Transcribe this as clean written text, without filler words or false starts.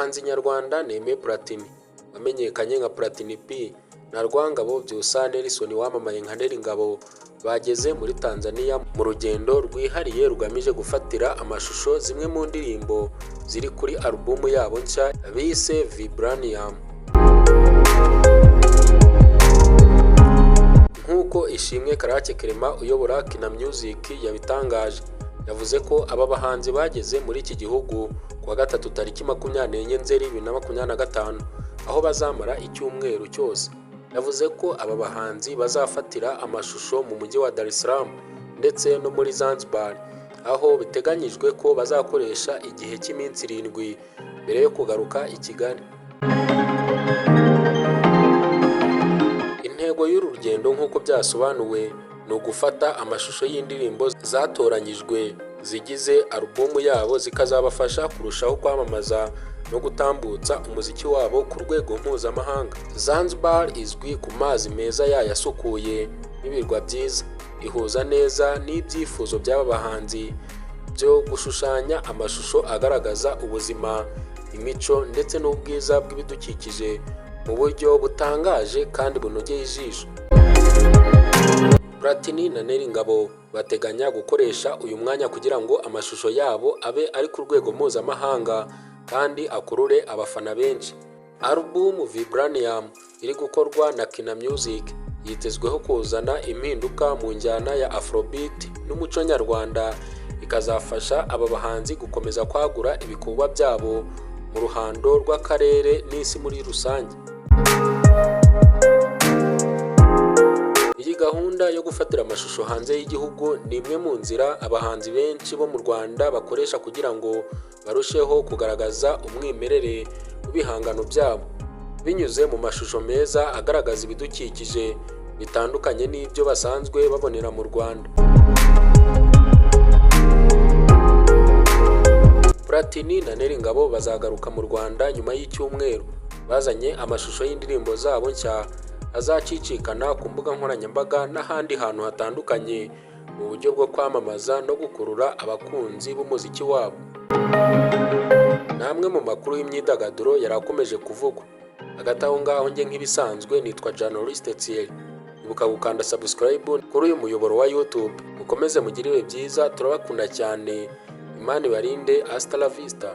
umuhanzi nyarwanda Neme Platini wamenyekanye nka Platini P na Rwangabo Byusa Nelson wamamaye nka Neringabo bageze muri Tanzania mu rugendo rwihariye rugamije gufatira amashusho zimwe mu ndirimbo ziri kuri alubumu yabo nshya bise Vibranium. Nkuko Ishimwe Karake Clement uyobora Kina Music yabitangaje, yavuze ko aba bahanzi bageze muri iki gihugu kuwa gatatu tariki 24 Nzeri 2025 aho bazamara icyumweru cyose. Yavuze ko aba bahanzi bazafatira amashusho mu mujyi wa Dar es Salaam ndetse no muri Zanzibar, aho biteganyijwe ko bazakoresha igihe cy'iminsi 7 mbere yo kugaruka i Kigali. Intego y'uru rugendo nk'uko byasobanuwe ni ugufata amashusho y'indirimbo zatoranyijwe zigize alubumu yabo zikazabafasha kurushaho kwamamaza no gutambutsa umuziki wabo ku rwego mpuzamahanga. Zanzibar izwi ku mazi meza yayo asukuye n'ibirwa byiza, ihuza neza n'ibyifuzo by'aba bahanzi byo gushushanya amashusho agaragaza ubuzima, imico ndetse n'ubwiza bw'ibidukikije mu buryo butangaje kandi bunogeye ijisho. Platini na Neringabo bateganya gukoresha uyu mwanya kugira ngo amashusho yabo abe ari ku rwego mpuzamahanga kandi akurure abafana benshi. Album Vibranium iri gukorwa na Kina Music yitezweho kuzana impinduka mu njyana ya Afrobeat n'umuco nyarwanda, ikazafasha aba bahanzi gukomeza kwagura ibikorwa byabo mu ruhando rw'akarere n'isi muri rusange. Iyi gahunda yo gufatira amashusho hanze y'igihugu ni imwe mu nzira abahanzi benshi bo mu Rwanda bakoresha kugira ngo barusheho kugaragaza umwimerere w'ibihangano byabo binyuze mu mashusho meza agaragaza ibidukikije bitandukanye n'ibyo basanzwe babonera mu Rwanda. Platini na Neringabo bazagaruka mu Rwanda nyuma y'icyumweru, bazanye amashusho y'indirimbo zabo nshya azacicikana ku mbuga nkoranyambaga n'ahandi hantu hatandukanye mu buryo bwo kwamamaza no gukurura abakunzi b'umuziki wabo. Namwe mu makuru y'imyidagaduro yarakomeje kuvugwa. Hagati aho ngaho nge nk'ibisanzwe nitwa Journaliste Thierry. Ibuka gukanda subscribe kuri uyu muyoboro wa YouTube. Mukomeze mugire ibihe byiza, turabakunda cyane. Imana ibarinde. Hasta la vista.